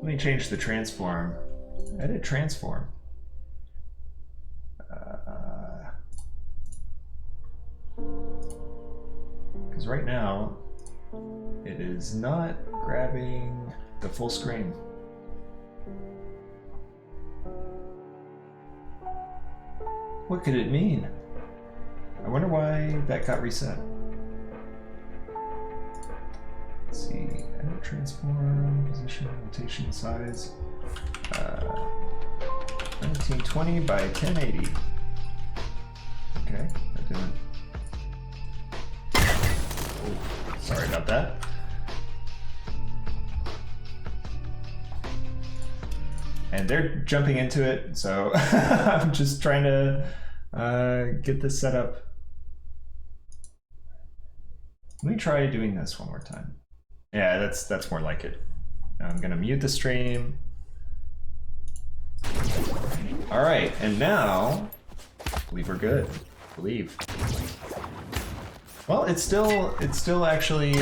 Let me change the transform. Edit transform. Because right now, it is not grabbing the full screen. What could it mean? I wonder why that got reset. Let's see, edit transform, position, rotation, size. 1920 by 1080. Okay, that didn't. Oh, sorry about that. And they're jumping into it, so I'm just trying to get this set up. Let me try doing this one more time. Yeah, that's more like it. Now I'm gonna mute the stream. All right, and now I believe we're good. Believe. Well, it's still actually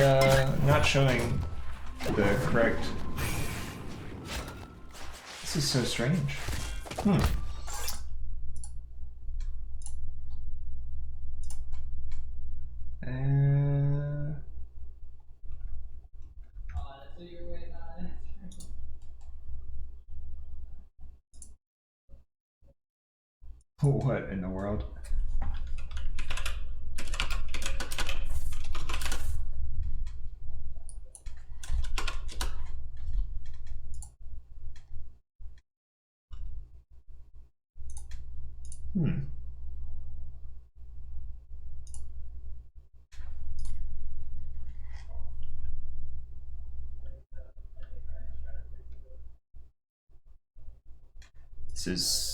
not showing the correct. This is so strange. What in the world? This is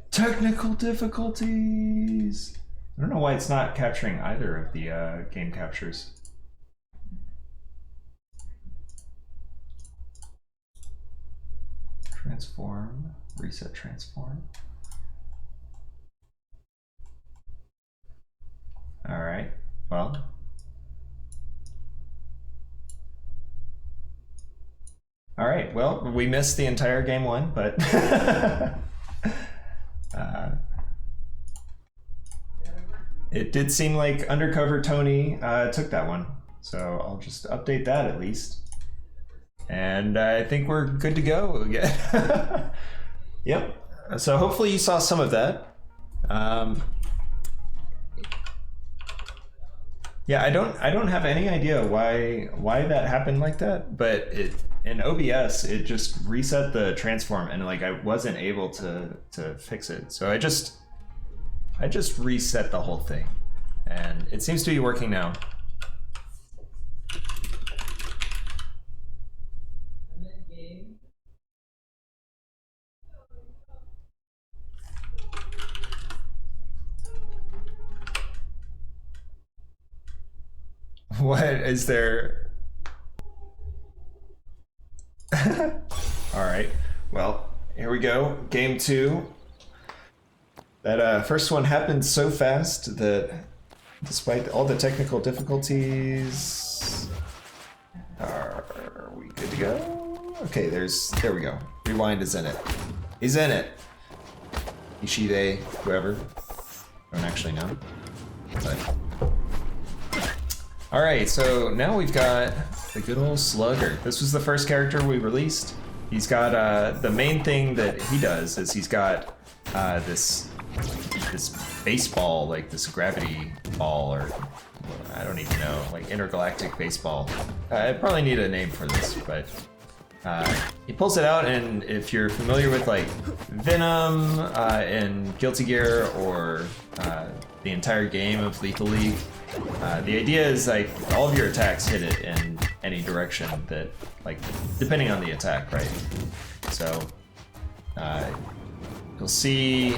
technical difficulties. I don't know why it's not capturing either of the game captures. Transform, reset transform. All right, well. All right, well, we missed the entire game one, but it did seem like UndercoverToni took that one. So I'll just update that at least. And I think we're good to go again. Yep, so hopefully you saw some of that. Yeah, I don't have any idea why that happened like that, but in OBS it just reset the transform and like I wasn't able to fix it. So I just reset the whole thing, and it seems to be working now. What is there? All right, well, here we go. Game 2. That first one happened so fast that despite all the technical difficulties, are we good to go? Okay, there we go. Rewind is in it. He's in it. Ishide, whoever. I don't actually know. But. All right, so now we've got the good old Slugger. This was the first character we released. He's got the main thing that he does is he's got this baseball, like this gravity ball, or I don't even know, like intergalactic baseball. I probably need a name for this, but he pulls it out, and if you're familiar with like Venom and Guilty Gear or the entire game of Lethal League, the idea is like all of your attacks hit it in any direction that, like, depending on the attack, right? So you'll see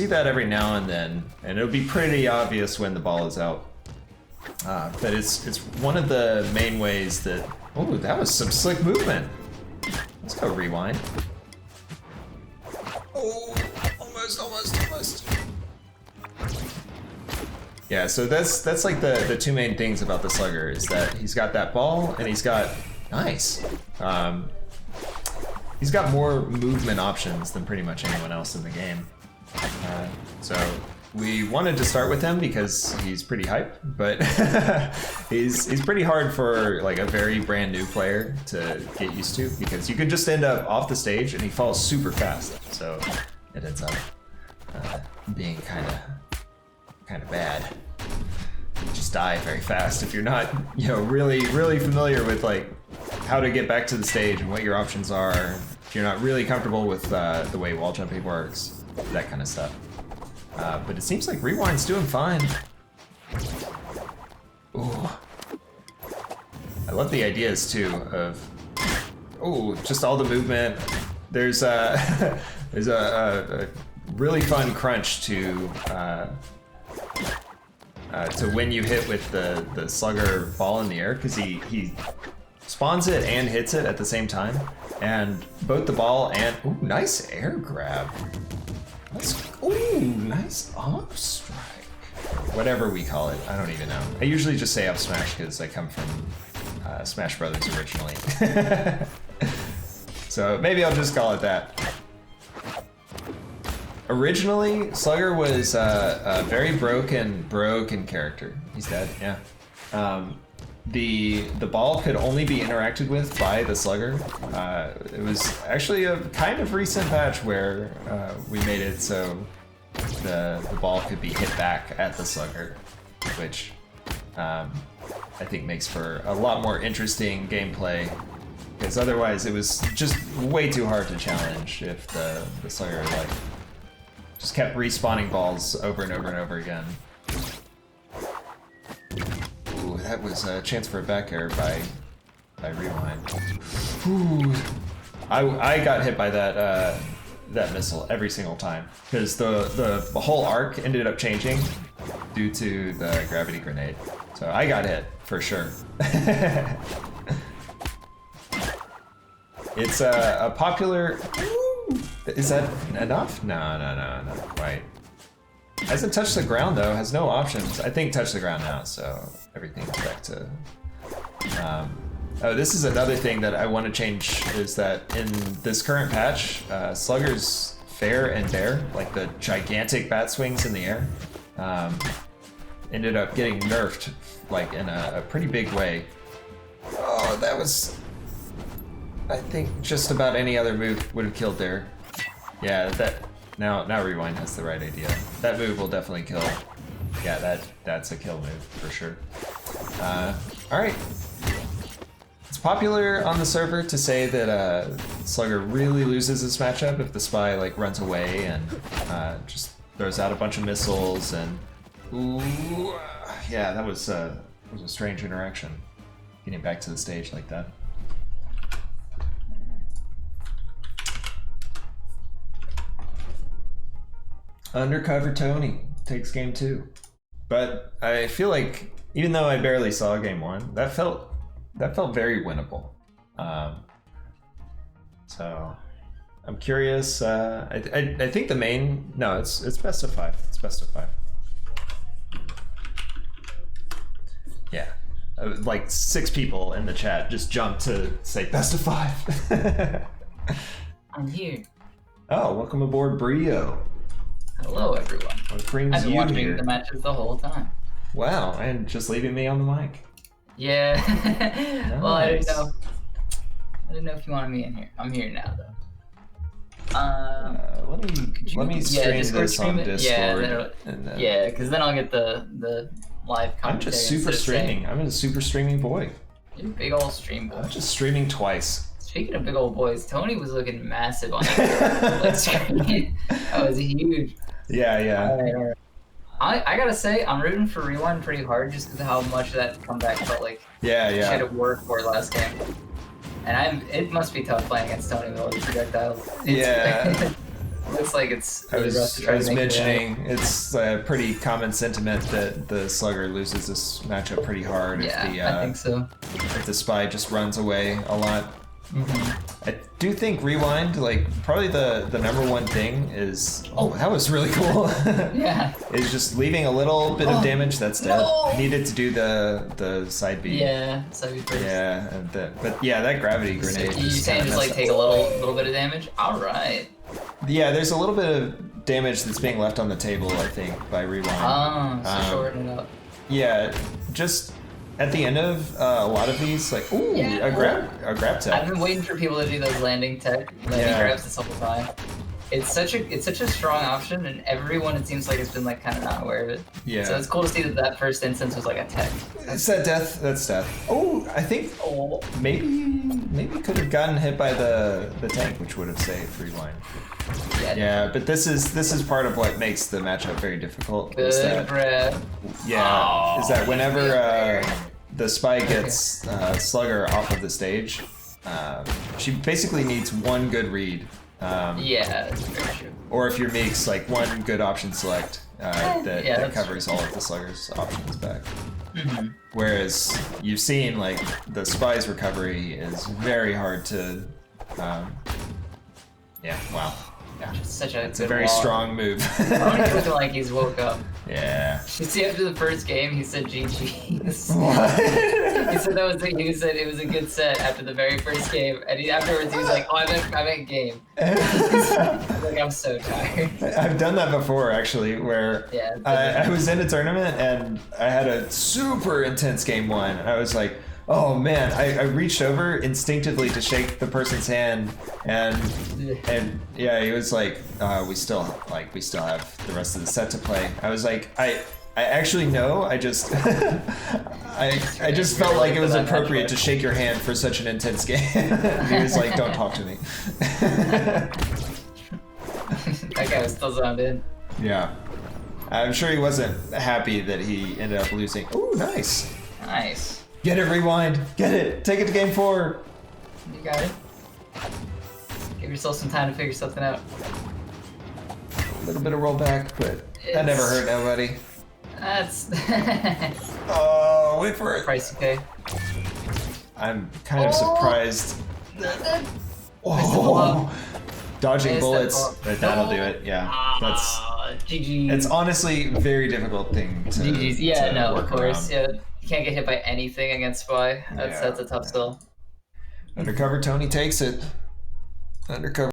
that every now and then, and it'll be pretty obvious when the ball is out. But it's one of the main ways that. Oh, that was some slick movement. Let's go rewind. Oh, almost. Yeah, so that's like the two main things about the Slugger is that he's got that ball and he's got Nice. He's got more movement options than pretty much anyone else in the game. So we wanted to start with him because he's pretty hype, but he's pretty hard for like a very brand new player to get used to, because you can just end up off the stage and he falls super fast. So it ends up being kind of bad. You just die very fast if you're not, really familiar with like how to get back to the stage and what your options are. If you're not really comfortable with the way wall jumping works, that kind of stuff. But it seems like Rewind's doing fine. Ooh. I love the ideas too of, just all the movement. There's a really fun crunch to when you hit with the slugger ball in the air, because he spawns it and hits it at the same time, and both the ball and nice air grab. Nice up strike. Whatever we call it, I don't even know. I usually just say up smash because I come from Smash Brothers originally. So maybe I'll just call it that. Originally, Slugger was a very broken character. He's dead, yeah. The ball could only be interacted with by the Slugger. It was actually a kind of recent patch where we made it so the ball could be hit back at the Slugger, which I think makes for a lot more interesting gameplay, because otherwise it was just way too hard to challenge if the Slugger like just kept respawning balls over and over and over again. Ooh, that was a chance for a back air by Rewind. Ooh. I got hit by that missile every single time, because the whole arc ended up changing due to the gravity grenade. So I got hit for sure. It's a popular. Is that enough? No, not quite. Hasn't touched the ground though, has no options. I think touch the ground now, so everything's back to... Oh, this is another thing that I want to change, is that in this current patch, Slugger's fair and bare, like the gigantic bat swings in the air, ended up getting nerfed like in a pretty big way. Oh, that was... I think just about any other move would have killed there. Yeah, now Rewind has the right idea. That move will definitely kill. Yeah, that's a kill move for sure. Alright. It's popular on the server to say that Slugger really loses this matchup if the spy like runs away and just throws out a bunch of missiles and yeah, that was a strange interaction. Getting back to the stage like that. UndercoverToni takes game 2. But I feel like, even though I barely saw game 1, that felt very winnable. So I'm curious. I think the main, no, it's best of 5. It's best of 5. Yeah, like 6 people in the chat just jumped to say best of 5. I'm here. Oh, welcome aboard, Brio. Hello, everyone. What brings I've been you watching here? the matches the whole time. Wow, and just leaving me on the mic. Yeah. Nice. Well, I didn't know if you wanted me in here. I'm here now, though. Let me stream this on it? Discord. Yeah, because then I'll get the live commentary. I'm just super streaming. I'm a super streaming boy. You're a big old stream boy. I'm just streaming twice. Speaking of big old boys, Tony was looking massive on that screen. That was huge. Yeah. All right. I gotta say, I'm rooting for Rewind pretty hard just because of how much that comeback felt like. Yeah. Should have worked for last game. And it must be tough playing against Tony with all these projectiles. Yeah. Looks like it's. I was mentioning it's a pretty common sentiment that the Slugger loses this matchup pretty hard. Yeah, if the, I think so. If the spy just runs away a lot. Mm-hmm. I do think rewind, like probably the number one thing is, oh, that was really cool. Yeah. Is just leaving a little bit of damage that's dead. No. Needed to do the side B. Yeah, side B first. Yeah, but yeah, that gravity grenade. You saying just like take a little bit of damage? All right. Yeah, there's a little bit of damage that's being left on the table, I think, by rewind. So shorten it up. Yeah, just at the end of a lot of these, like, ooh, Yeah. a grab tech. I've been waiting for people to do those landing grabs this whole time. It's such a strong option, and everyone it seems like has been like kind of not aware of it. Yeah. So it's cool to see that first instance was like a tech. It's that death. That's death. Oh, I think maybe could have gotten hit by the tank, which would have saved rewind. Yeah, but this is part of what makes the matchup very difficult. Good grab. Yeah, is that whenever the spy gets Slugger off of the stage, she basically needs one good read. Yeah, that's very true. Or if you're Meeks, like one good option select that covers all of the Slugger's options back. Mm-hmm. Whereas you've seen like the spy's recovery is very hard to. Yeah. Wow. Yeah. It's a very strong move. Tony's looking like he's woke up. Yeah. You see, after the first game, he said GG's. What? He said it was a good set after the very first game, and afterwards he was like, "Oh, I meant game." He's like, "I'm so tired." I've done that before, actually, where I was in a tournament and I had a super intense game one, and I was like, oh man, I reached over instinctively to shake the person's hand, and yeah, he was like, we still have the rest of the set to play. I was like, I actually know, I just I just felt like it was appropriate to shake your hand for such an intense game. He was like, don't talk to me. That guy was still zoned in. Yeah. I'm sure he wasn't happy that he ended up losing. Ooh, nice. Nice. Get it, rewind. Get it. Take it to game 4. You got it. Give yourself some time to figure something out. A little bit of rollback, but that never hurt nobody. That's... Oh, wait for it. Price you pay. I'm kind of surprised. Oh, dodging bullets, but that'll do it. Yeah, that's GG. It's honestly a very difficult thing to. GG's. Yeah, to no, work of course. around. Yeah, you can't get hit by anything against Spy. That's a tough skill. UndercoverToni takes it. Undercover.